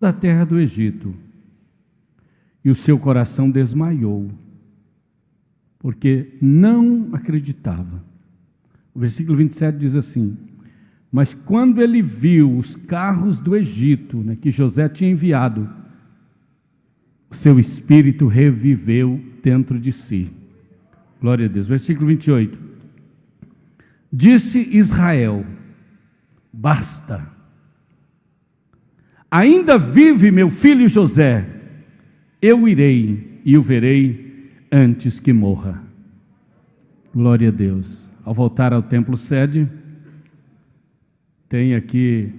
toda a terra do Egito, e o seu coração desmaiou, porque não acreditava. O versículo 27 diz assim: mas quando ele viu os carros do Egito, que José tinha enviado, seu espírito reviveu dentro de si. Glória a Deus. Versículo 28. Disse Israel: basta. Ainda vive meu filho José. Eu irei e o verei antes que morra. Glória a Deus. Ao voltar ao templo sede, tem aqui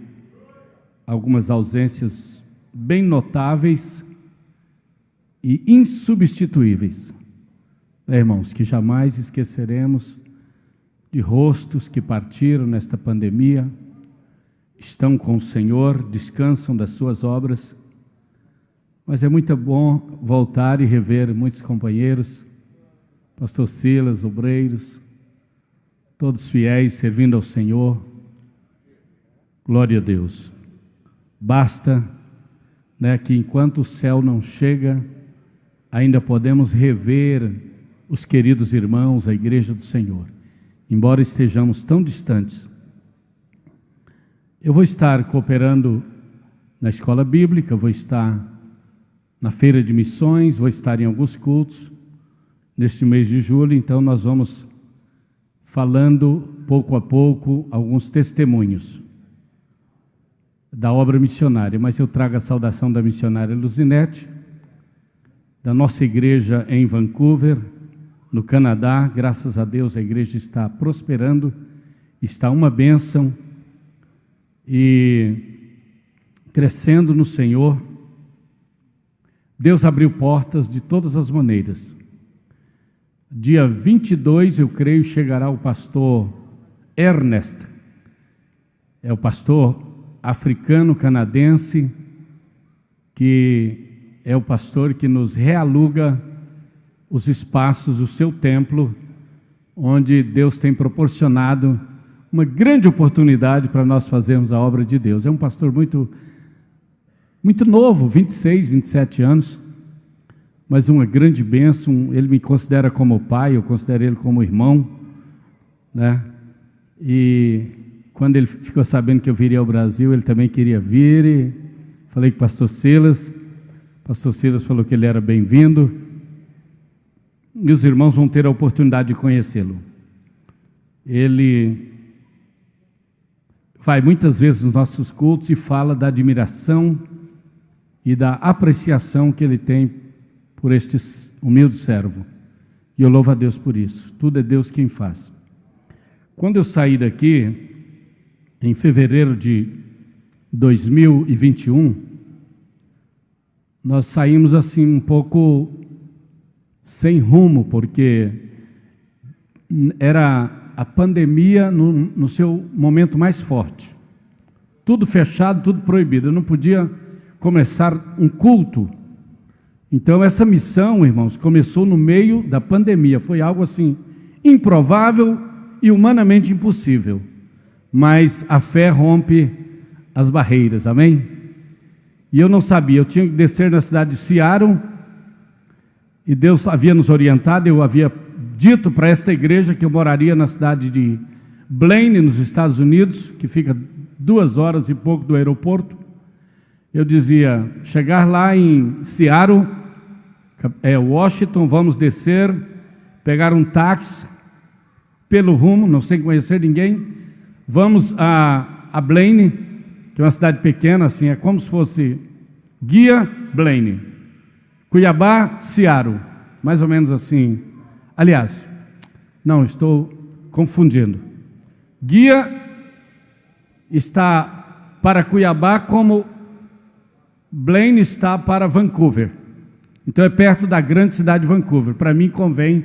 algumas ausências bem notáveis e insubstituíveis. Irmãos, que jamais esqueceremos de rostos que partiram nesta pandemia, estão com o Senhor, descansam das suas obras, mas é muito bom voltar e rever muitos companheiros, pastor Silas, obreiros, todos fiéis, servindo ao Senhor. Glória a Deus. Basta, que enquanto o céu não chega, ainda podemos rever os queridos irmãos, a igreja do Senhor, embora estejamos tão distantes. Eu vou estar cooperando na escola bíblica, vou estar na feira de missões, vou estar em alguns cultos neste mês de julho, então nós vamos falando pouco a pouco alguns testemunhos da obra missionária, mas eu trago a saudação da missionária Luzinete, da nossa igreja em Vancouver, no Canadá. Graças a Deus a igreja está prosperando, está uma bênção e crescendo no Senhor. Deus abriu portas de todas as maneiras. Dia 22, eu creio, chegará o pastor Ernest, é o pastor africano-canadense, que é o pastor que nos realuga os espaços do seu templo, onde Deus tem proporcionado uma grande oportunidade para nós fazermos a obra de Deus. É um pastor muito novo, 26, 27 anos, mas uma grande bênção. Ele me considera como pai, eu considero ele como irmão, E quando ele ficou sabendo que eu viria ao Brasil, ele também queria vir, e falei com o pastor Silas falou que ele era bem-vindo, e os irmãos vão ter a oportunidade de conhecê-lo. Ele vai muitas vezes nos nossos cultos e fala da admiração e da apreciação que ele tem por este humilde servo, e eu louvo a Deus por isso. Tudo é Deus quem faz. Quando eu saí daqui, em fevereiro de 2021, nós saímos assim um pouco sem rumo, porque era a pandemia no seu momento mais forte. Tudo fechado, tudo proibido. Eu não podia começar um culto. Então essa missão, irmãos, começou no meio da pandemia. Foi algo assim improvável e humanamente impossível. Mas a fé rompe as barreiras, amém? E eu não sabia, eu tinha que descer na cidade de Seattle, e Deus havia nos orientado. Eu havia dito para esta igreja que eu moraria na cidade de Blaine, nos Estados Unidos, que fica 2 horas e pouco do aeroporto. Eu dizia: chegar lá em Seattle, Washington, vamos descer, pegar um táxi pelo rumo, não sem conhecer ninguém, vamos a Blaine, que é uma cidade pequena, assim, é como se fosse Guia, Blaine, Cuiabá, Seattle, mais ou menos assim. Aliás, não, estou confundindo. Guia está para Cuiabá como Blaine está para Vancouver. Então é perto da grande cidade de Vancouver. Para mim convinha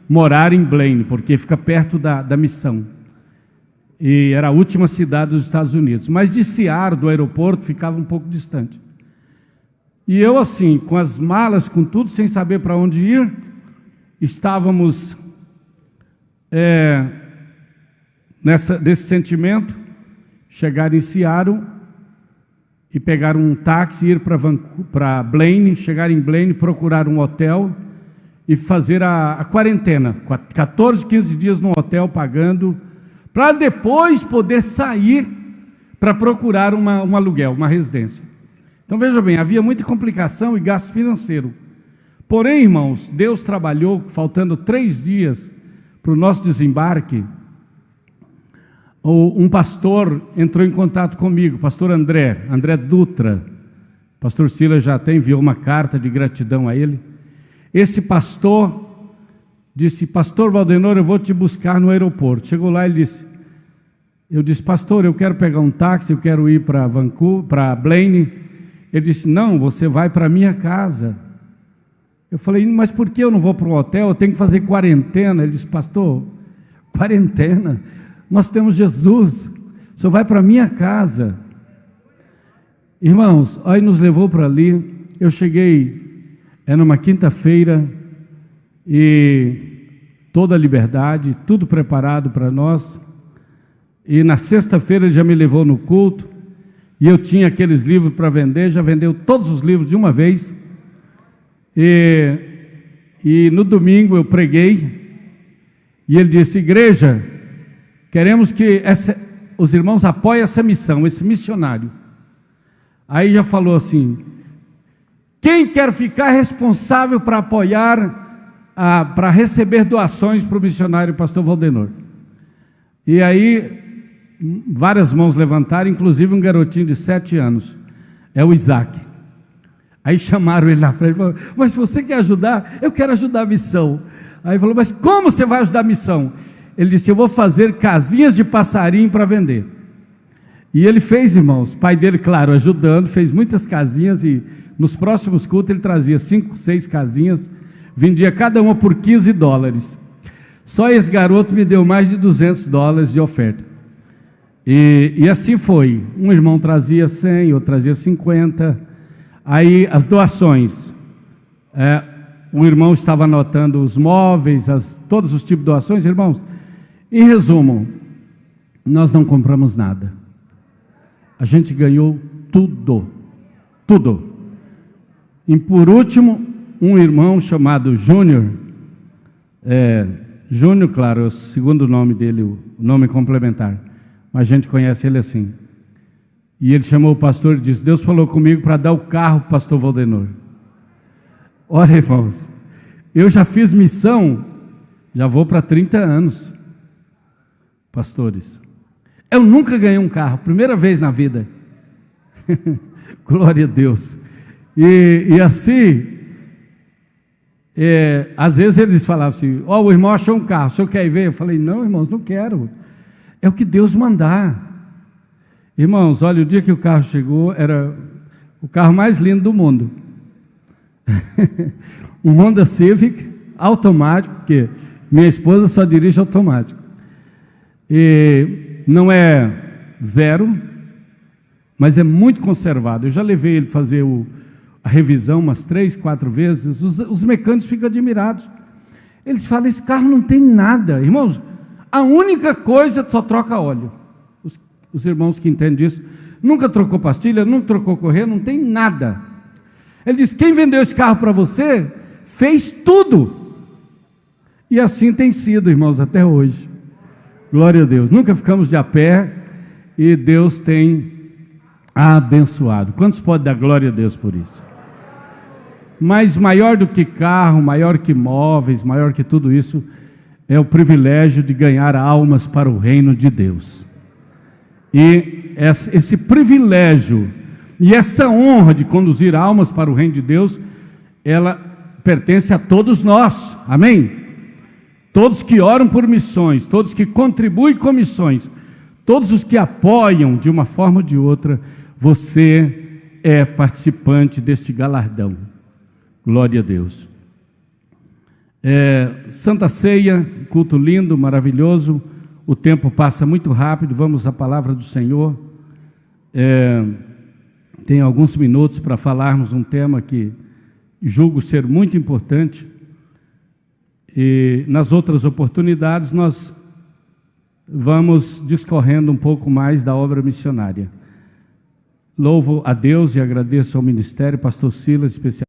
morar em Blaine, porque fica perto da missão. E era a última cidade dos Estados Unidos. Mas de Seattle, do aeroporto, ficava um pouco distante. E eu assim, com as malas, com tudo, sem saber para onde ir, estávamos desse sentimento. chegar em Seattle e pegar um táxi, ir para Blaine, chegar em Blaine, procurar um hotel e fazer a quarentena, 14, 15 dias no hotel pagando, para depois poder sair para procurar um aluguel, uma residência. Então veja bem, havia muita complicação e gasto financeiro. Porém, irmãos, Deus trabalhou, faltando 3 dias para o nosso desembarque. Um pastor entrou em contato comigo, pastor André Dutra. Pastor Silas já até enviou uma carta de gratidão a ele. Esse pastor disse: pastor Valdenor, eu vou te buscar no aeroporto. Chegou lá, eu disse: pastor, eu quero pegar um táxi, eu quero ir para Vancouver, para Blaine. Ele disse: não, você vai para a minha casa. Eu falei: mas por que eu não vou para um hotel? Eu tenho que fazer quarentena. Ele disse: pastor, quarentena? Nós temos Jesus, o senhor vai para a minha casa. Irmãos, aí nos levou para ali. Eu cheguei, numa quinta-feira, e toda a liberdade, tudo preparado para nós. E na sexta-feira ele já me levou no culto, e eu tinha aqueles livros para vender, já vendeu todos os livros de uma vez. E no domingo eu preguei, e ele disse: igreja, queremos que os irmãos apoiem essa missão, esse missionário. Aí já falou assim: quem quer ficar responsável para apoiar, para receber doações para o missionário pastor Valdenor? E aí várias mãos levantaram, inclusive um garotinho de 7 anos, é o Isaac. Aí chamaram ele na frente e falaram: mas você quer ajudar? Eu quero ajudar a missão. Aí falou: mas como você vai ajudar a missão? Ele disse: eu vou fazer casinhas de passarinho para vender. E ele fez, irmãos, pai dele, claro, ajudando, fez muitas casinhas, e nos próximos cultos ele trazia 5, 6 casinhas, vendia cada uma por $15. Só esse garoto me deu mais de $200 de oferta. E assim foi, um irmão trazia 100, outro trazia 50, aí as doações, o irmão estava anotando os móveis, todos os tipos de doações. Irmãos, em resumo, nós não compramos nada, a gente ganhou tudo, tudo. E por último, um irmão chamado Júnior, Júnior, claro, é o segundo nome dele, o nome complementar, mas a gente conhece ele assim. E ele chamou o pastor e disse: Deus falou comigo para dar o carro para o pastor Valdenor. Olha, irmãos, eu já fiz missão, já vou para 30 anos, pastores. Eu nunca ganhei um carro, primeira vez na vida. Glória a Deus. E assim, às vezes eles falavam assim: ó, o irmão achou um carro, o senhor quer ir ver? Eu falei: não, irmãos, não quero, é o que Deus mandar. Irmãos, olha, o dia que o carro chegou, era o carro mais lindo do mundo. Um Honda Civic automático, porque minha esposa só dirige automático. E não é zero, mas é muito conservado. Eu já levei ele fazer a revisão umas 3, 4 vezes. Os mecânicos ficam admirados. Eles falam: esse carro não tem nada. Irmãos, a única coisa, só troca óleo. Os irmãos que entendem disso, nunca trocou pastilha, nunca trocou correia, não tem nada. Ele diz: quem vendeu esse carro para você, fez tudo. E assim tem sido, irmãos, até hoje. Glória a Deus. Nunca ficamos de a pé, e Deus tem abençoado. Quantos podem dar glória a Deus por isso? Mas maior do que carro, maior que móveis, maior que tudo isso, é o privilégio de ganhar almas para o reino de Deus. E esse privilégio e essa honra de conduzir almas para o reino de Deus, ela pertence a todos nós, amém? Todos que oram por missões, todos que contribuem com missões, todos os que apoiam de uma forma ou de outra, você é participante deste galardão. Glória a Deus. Santa Ceia, culto lindo, maravilhoso. O tempo passa muito rápido, vamos à palavra do Senhor. Tem alguns minutos para falarmos um tema que julgo ser muito importante. E nas outras oportunidades nós vamos discorrendo um pouco mais da obra missionária. Louvo a Deus e agradeço ao ministério, pastor Silas, especialmente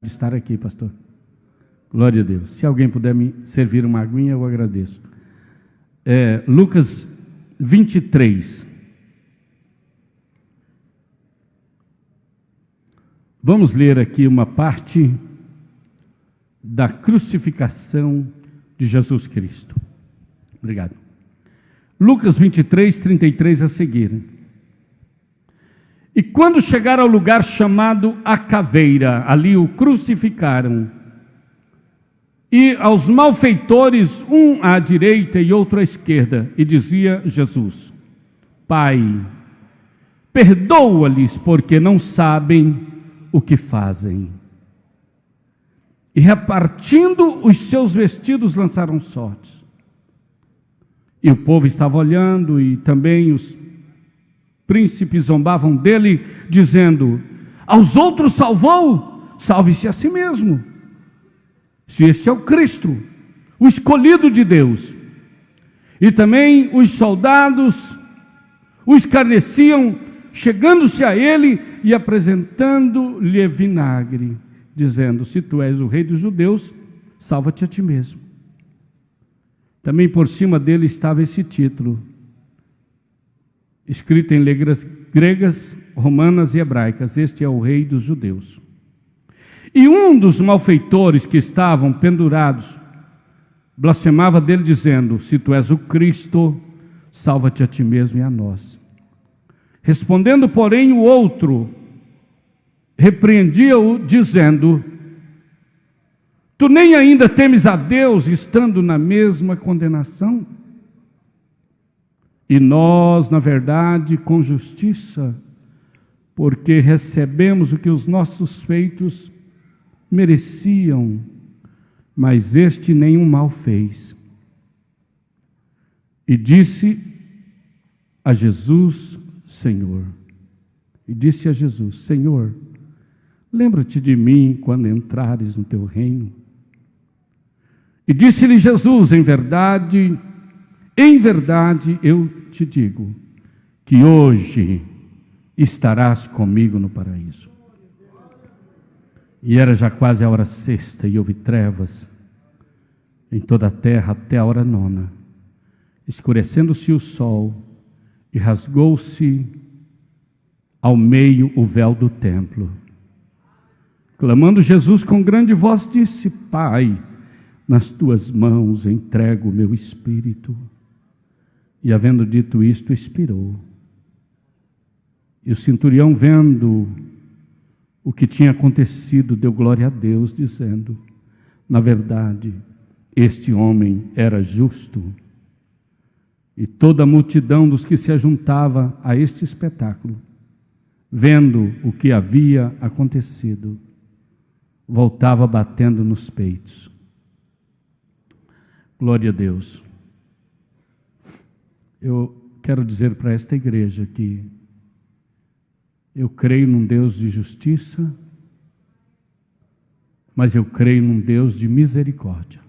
de estar aqui, pastor. Glória a Deus. Se alguém puder me servir uma aguinha, eu agradeço. Lucas 23. Vamos ler aqui uma parte da crucificação de Jesus Cristo. Obrigado. Lucas 23, 33 a seguir. E quando chegaram ao lugar chamado a Caveira, ali o crucificaram. E aos malfeitores, um à direita e outro à esquerda, e dizia Jesus: Pai, perdoa-lhes, porque não sabem o que fazem. E repartindo os seus vestidos, lançaram sortes. E o povo estava olhando, e também os príncipes zombavam dele, dizendo: aos outros salvou, salve-se a si mesmo, se este é o Cristo, o escolhido de Deus. E também os soldados o escarneciam, chegando-se a ele e apresentando-lhe vinagre, dizendo: se tu és o rei dos judeus, salva-te a ti mesmo. Também por cima dele estava esse título, escrito em letras gregas, romanas e hebraicas: este é o rei dos judeus. E um dos malfeitores que estavam pendurados blasfemava dele, dizendo: se tu és o Cristo, salva-te a ti mesmo e a nós. Respondendo, porém, o outro repreendia-o, dizendo: tu nem ainda temes a Deus, estando na mesma condenação? E nós, na verdade, com justiça, porque recebemos o que os nossos feitos mereciam, mas este nenhum mal fez. E disse a Jesus: Senhor, Senhor, lembra-te de mim quando entrares no teu reino. E disse-lhe Jesus: em verdade, eu te digo, que hoje estarás comigo no paraíso. E era já quase a hora sexta, e houve trevas em toda a terra até a hora nona, escurecendo-se o sol, e rasgou-se ao meio o véu do templo. Clamando Jesus com grande voz, disse: Pai, nas tuas mãos entrego o meu espírito. E havendo dito isto, expirou. E o centurião, vendo o que tinha acontecido, deu glória a Deus, dizendo: na verdade, este homem era justo. E toda a multidão dos que se ajuntava a este espetáculo, vendo o que havia acontecido, voltava batendo nos peitos. Glória a Deus. Eu quero dizer para esta igreja que eu creio num Deus de justiça, mas eu creio num Deus de misericórdia.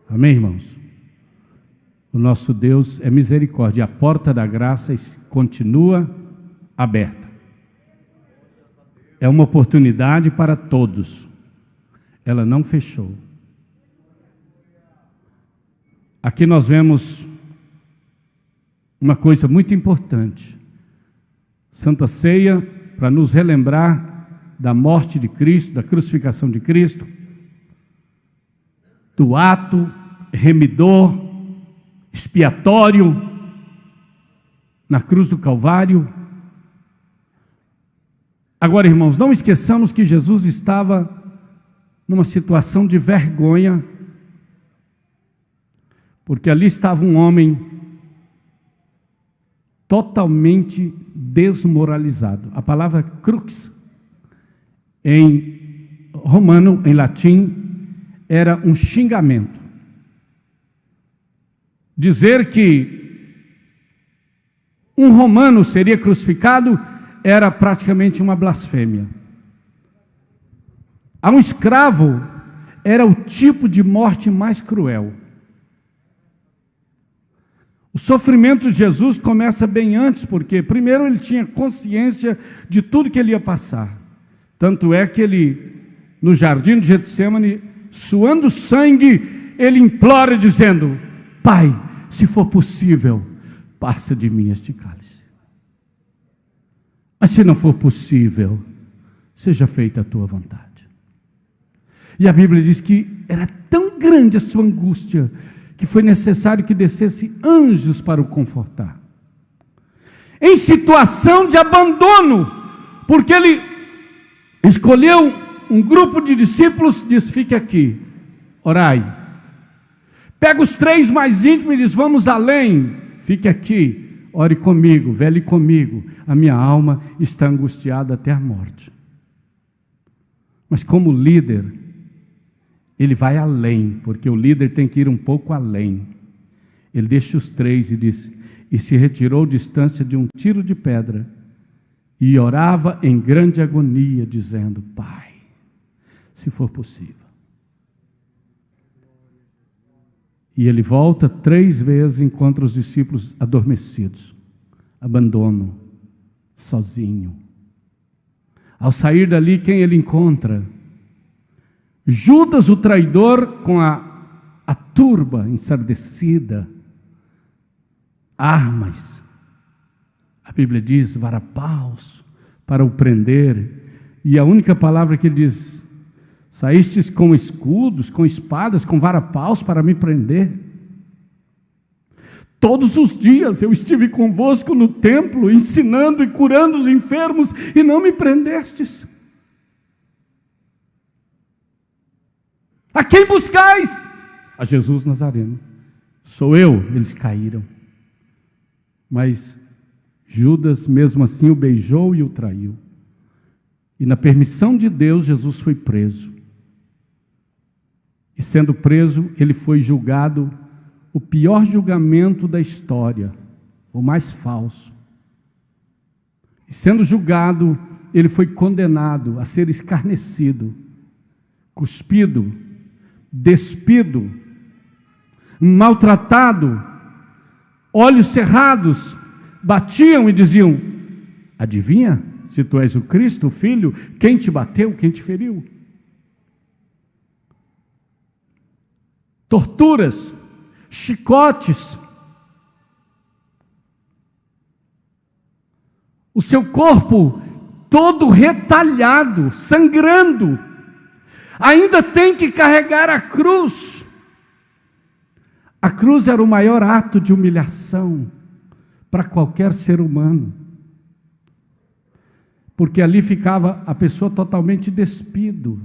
Amém, irmãos? O nosso Deus é misericórdia. A porta da graça continua aberta. É uma oportunidade para todos. Ela não fechou. Aqui nós vemos uma coisa muito importante. Santa Ceia, para nos relembrar da morte de Cristo, da crucificação de Cristo, do ato remidor, expiatório, na cruz do Calvário. Agora, irmãos, não esqueçamos que Jesus estava numa situação de vergonha, porque ali estava um homem totalmente desmoralizado. A palavra crux, em romano, em latim, era um xingamento. Dizer que um romano seria crucificado era praticamente uma blasfêmia. A um escravo era o tipo de morte mais cruel. O sofrimento de Jesus começa bem antes, porque primeiro ele tinha consciência de tudo que ele ia passar. Tanto é que ele, no jardim de Getsêmani, suando sangue, ele implora dizendo: Pai, se for possível, passa de mim este cálice. Mas se não for possível, seja feita a tua vontade. E a Bíblia diz que era tão grande a sua angústia, que foi necessário que descesse anjos para o confortar. Em situação de abandono, porque ele escolheu um grupo de discípulos, diz: fique aqui, orai. Pega os 3 mais íntimos e diz: vamos além, fique aqui, ore comigo, vele comigo, a minha alma está angustiada até a morte. Mas como líder, ele vai além, porque o líder tem que ir um pouco além. Ele deixa os 3 e diz: e se retirou distância de um tiro de pedra, e orava em grande agonia, dizendo: Pai, se for possível. E ele volta 3 vezes, encontra os discípulos adormecidos, abandono, sozinho. Ao sair dali, quem ele encontra? Judas, o traidor, com a turba ensardecida, armas. A Bíblia diz: varapaus, para o prender. E a única palavra que ele diz: saístes com escudos, com espadas, com varapaus para me prender. Todos os dias eu estive convosco no templo, ensinando e curando os enfermos, e não me prendestes. A quem buscais? A Jesus Nazareno. Sou eu. Eles caíram. Mas Judas, mesmo assim, o beijou e o traiu. E na permissão de Deus, Jesus foi preso. E sendo preso, ele foi julgado o pior julgamento da história, o mais falso. E sendo julgado, ele foi condenado a ser escarnecido, cuspido, despido, maltratado, olhos cerrados, batiam e diziam: adivinha, se tu és o Cristo, o Filho, quem te bateu, quem te feriu? Torturas, chicotes, o seu corpo todo retalhado, sangrando, ainda tem que carregar a cruz. A cruz era o maior ato de humilhação para qualquer ser humano, porque ali ficava a pessoa totalmente despido.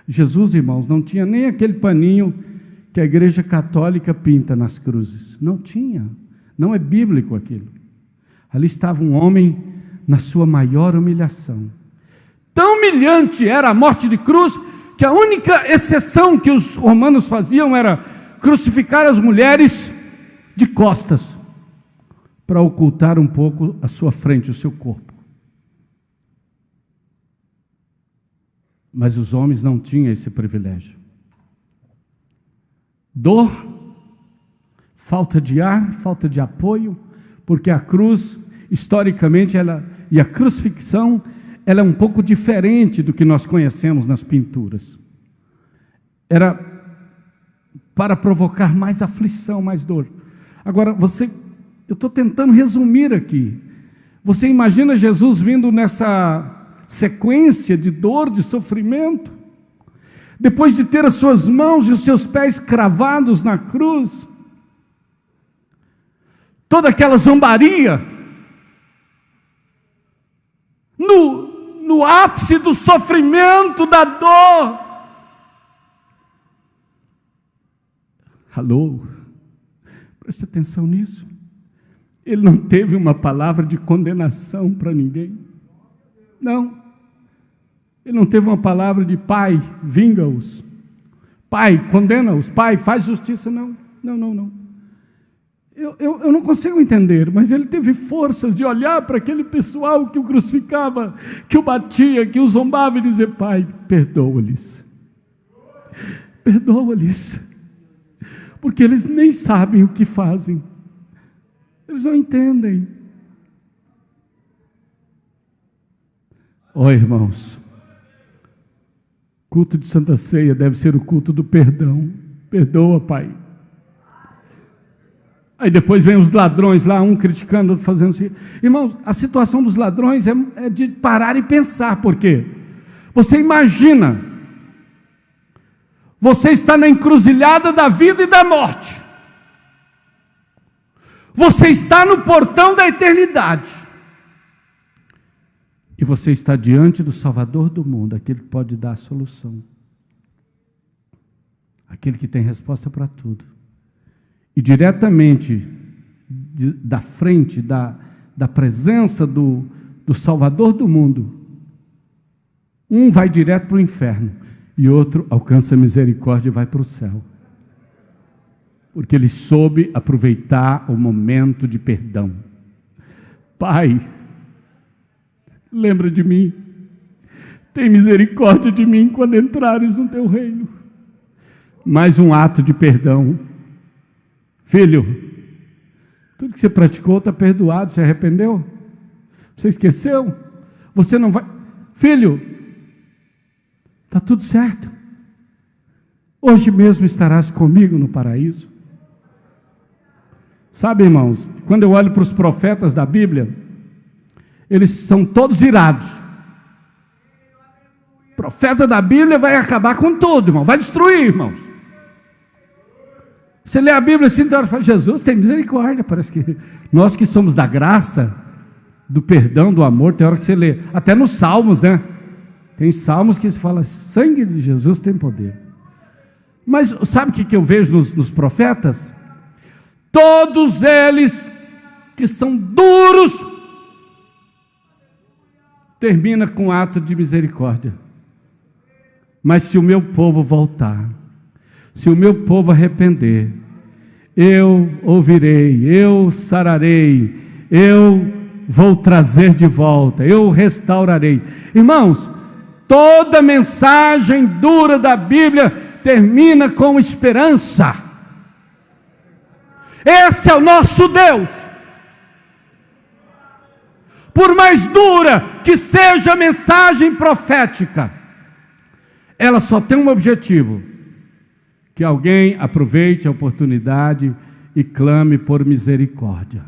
Jesus, irmãos, não tinha nem aquele paninho que a Igreja Católica pinta nas cruzes. Não tinha, não é bíblico aquilo. Ali estava um homem na sua maior humilhação. Tão humilhante era a morte de cruz, que a única exceção que os romanos faziam era crucificar as mulheres de costas, para ocultar um pouco a sua frente, o seu corpo. Mas os homens não tinham esse privilégio. Dor, falta de ar, falta de apoio, porque a cruz, historicamente, e a crucifixão, ela é um pouco diferente do que nós conhecemos nas pinturas. Era para provocar mais aflição, mais dor. Agora, eu estou tentando resumir aqui. Você imagina Jesus vindo nessa sequência de dor, de sofrimento, depois de ter as suas mãos e os seus pés cravados na cruz, toda aquela zombaria, no ápice do sofrimento, da dor. Alô? Preste atenção nisso. Ele não teve uma palavra de condenação para ninguém. Não. Ele não teve uma palavra de: Pai, vinga-os. Pai, condena-os. Pai, faz justiça. Não. Eu não consigo entender, mas ele teve forças de olhar para aquele pessoal que o crucificava, que o batia, que o zombava, e dizer: Pai, perdoa-lhes. Perdoa-lhes. porque eles nem sabem o que fazem, eles não entendem. Irmãos, culto de Santa Ceia deve ser o culto do perdão. Perdoa, Pai. Aí depois vem os ladrões lá, um criticando, outro fazendo assim. Irmãos, a situação dos ladrões é de parar e pensar. Por quê? Você imagina, você está na encruzilhada da vida e da morte, você está no portão da eternidade, e você está diante do Salvador do mundo, aquele que pode dar a solução, aquele que tem resposta para tudo. E diretamente da frente, da presença do Salvador do mundo, um vai direto para o inferno e outro alcança a misericórdia e vai para o céu, porque ele soube aproveitar o momento de perdão. Pai, lembra de mim, tem misericórdia de mim quando entrares no teu reino. Mais um ato de perdão. Filho, tudo que você praticou está perdoado. Você arrependeu? Você esqueceu? Você não vai... Filho, está tudo certo. Hoje mesmo estarás comigo no paraíso. Sabe, irmãos, quando eu olho para os profetas da Bíblia, eles são todos irados. O profeta da Bíblia vai acabar com tudo, irmão. Vai destruir, irmãos. Você lê a Bíblia assim, então fala, Jesus tem misericórdia. Parece que nós que somos da graça, do perdão, do amor, tem hora que você lê, até nos Salmos, né? Tem salmos que se fala, sangue de Jesus tem poder. Mas sabe o que eu vejo nos profetas? Todos eles que são duros, termina com um ato de misericórdia. Mas se o meu povo voltar, se o meu povo arrepender, eu ouvirei, eu sararei, eu vou trazer de volta, eu restaurarei. Irmãos, toda mensagem dura da Bíblia termina com esperança. Esse é o nosso Deus. Por mais dura que seja a mensagem profética, ela só tem um objetivo: que alguém aproveite a oportunidade e clame por misericórdia.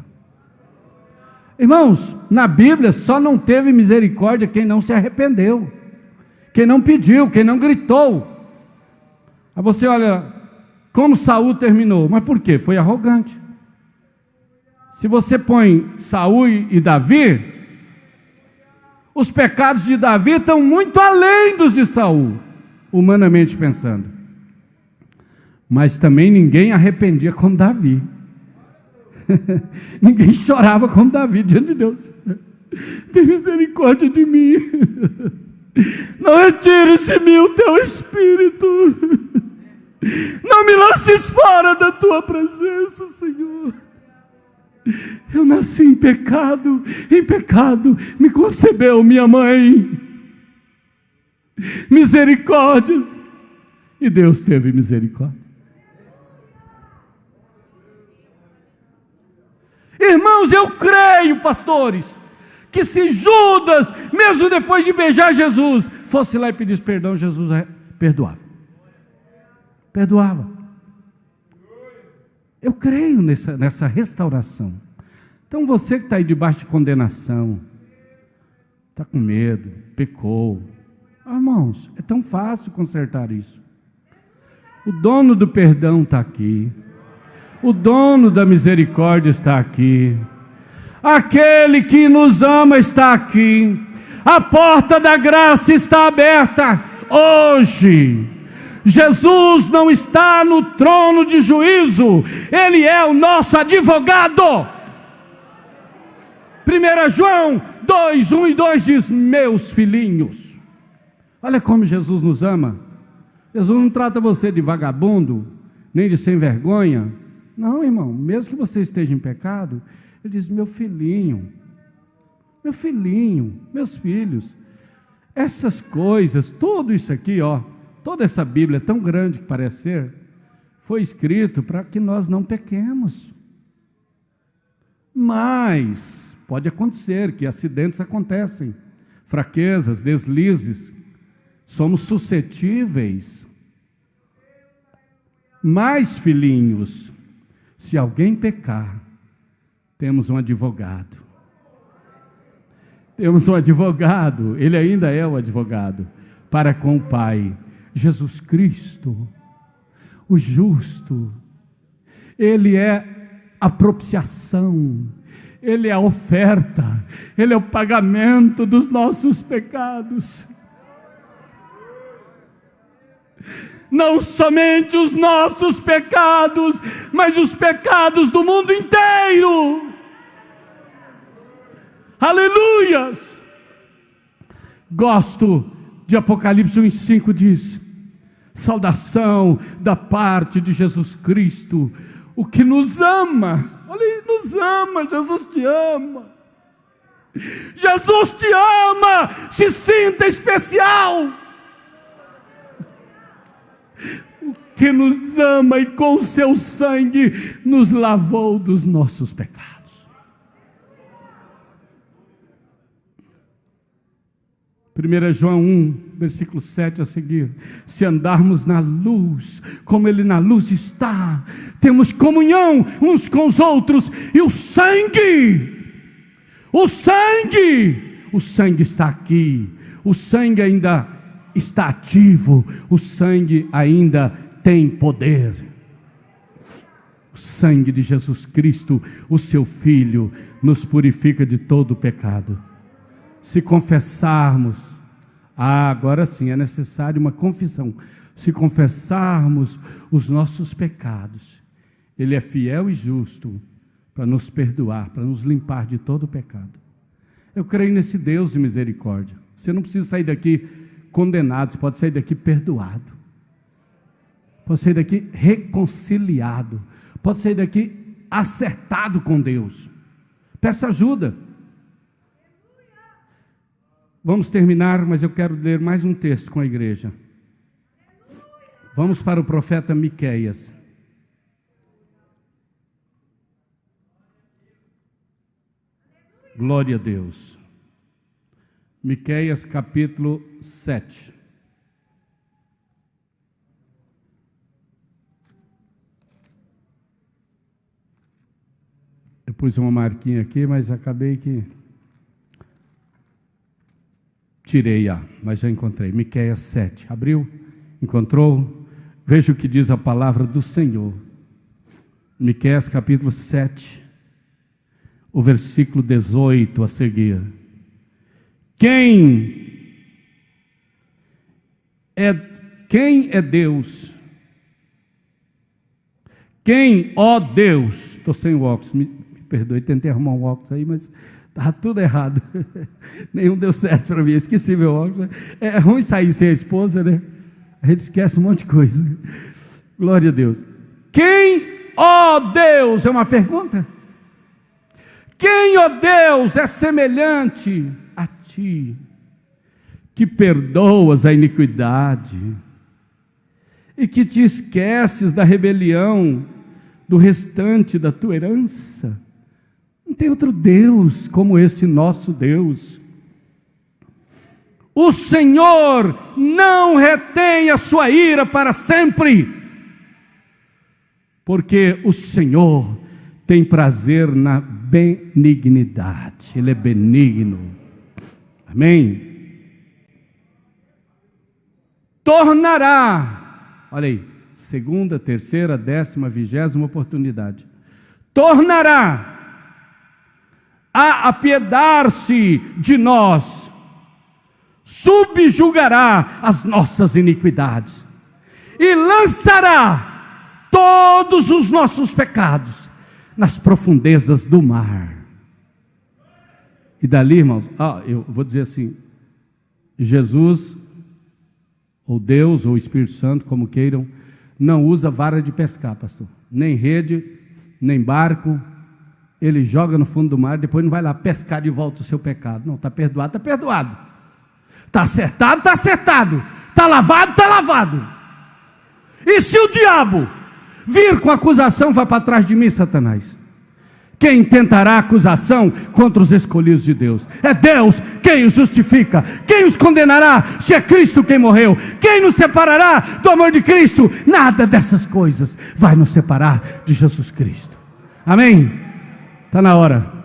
Irmãos, na Bíblia só não teve misericórdia quem não se arrependeu, quem não pediu, quem não gritou. Aí você olha como Saul terminou, mas por quê? Foi arrogante. Se você põe Saul e Davi, os pecados de Davi estão muito além dos de Saul, humanamente pensando. Mas também ninguém arrependia como Davi. Ninguém chorava como Davi diante de Deus. Tem misericórdia de mim. Não retires de mim o teu espírito. Não me lances fora da tua presença, Senhor. Eu nasci em pecado me concebeu minha mãe. Misericórdia. E Deus teve misericórdia. Irmãos, eu creio, pastores, que se Judas, mesmo depois de beijar Jesus, fosse lá e pedisse perdão, Jesus perdoava. Perdoava. Eu creio nessa restauração. Então você que está aí debaixo de condenação, está com medo, pecou. Irmãos, é tão fácil consertar isso. O dono do perdão está aqui. O dono da misericórdia está aqui. Aquele que nos ama está aqui. A porta da graça está aberta hoje. Jesus não está no trono de juízo, Ele é o nosso advogado. 1 João 2, 1 e 2 diz, meus filhinhos. Olha como Jesus nos ama. Jesus não trata você de vagabundo, nem de sem vergonha. Não, irmão, mesmo que você esteja em pecado, Ele diz, meu filhinho, meus filhos. Essas coisas, tudo isso aqui, toda essa Bíblia tão grande que parece ser, foi escrito para que nós não pequemos. Mas pode acontecer que acidentes acontecem, fraquezas, deslizes, somos suscetíveis. Mas, filhinhos, se alguém pecar, temos um advogado. Temos um advogado, ele ainda é o advogado, para com o Pai, Jesus Cristo, o justo. Ele é a propiciação, Ele é a oferta, Ele é o pagamento dos nossos pecados. Não somente os nossos pecados, mas os pecados do mundo inteiro. Aleluias! Gosto de Apocalipse 1:5, diz: saudação da parte de Jesus Cristo, o que nos ama. Olha, Ele nos ama, Jesus te ama. Jesus te ama, se sinta especial. O que nos ama e com seu sangue nos lavou dos nossos pecados. 1 João 1, versículo 7 a seguir: se andarmos na luz, como Ele na luz está, temos comunhão uns com os outros, e o sangue está aqui, o sangue ainda está ativo, o sangue ainda tem poder. O sangue de Jesus Cristo, o seu Filho, nos purifica de todo o pecado. Se confessarmos, agora sim é necessário uma confissão. Se confessarmos os nossos pecados, Ele é fiel e justo para nos perdoar, para nos limpar de todo o pecado. Eu creio nesse Deus de misericórdia. Você não precisa sair daqui condenado, você pode sair daqui perdoado, pode sair daqui reconciliado, pode sair daqui acertado com Deus. Peça ajuda. Vamos terminar, mas eu quero ler mais um texto com a igreja. Vamos para o profeta Miqueias. Glória a Deus. Miqueias capítulo 7. Eu pus uma marquinha aqui, mas acabei que tirei, mas já encontrei. Miqueias 7. Abriu? Encontrou? Veja o que diz a palavra do Senhor. Miqueias capítulo 7, o versículo 18 a seguir. Quem é Deus? Quem, ó Deus? Estou sem o óculos, me perdoe, tentei arrumar um óculos aí, mas estava tudo errado. Nenhum deu certo para mim, esqueci meu óculos. É ruim sair sem a esposa, né? A gente esquece um monte de coisa. Glória a Deus. Quem, ó Deus? É uma pergunta. Quem, ó Deus, é semelhante a ti, que perdoas a iniquidade e que te esqueces da rebelião do restante da tua herança? Não tem outro Deus como este nosso Deus. O Senhor não retém a sua ira para sempre, porque o Senhor tem prazer na benignidade. Ele é benigno. Amém? Tornará, olha aí, segunda, terceira, 10ª, 20ª oportunidade. Tornará a apiedar-se de nós, subjugará as nossas iniquidades e lançará todos os nossos pecados nas profundezas do mar. E dali, irmãos, eu vou dizer assim, Jesus, ou Deus, ou Espírito Santo, como queiram, não usa vara de pescar, pastor, nem rede, nem barco. Ele joga no fundo do mar, depois não vai lá pescar de volta o seu pecado. Não, está perdoado, está perdoado. Está acertado, está acertado. Está lavado, está lavado. E se o diabo vir com acusação, vai para trás de mim, Satanás. Quem tentará acusação contra os escolhidos de Deus? É Deus quem os justifica. Quem os condenará, se é Cristo quem morreu? Quem nos separará do amor de Cristo? Nada dessas coisas vai nos separar de Jesus Cristo. Amém? Está na hora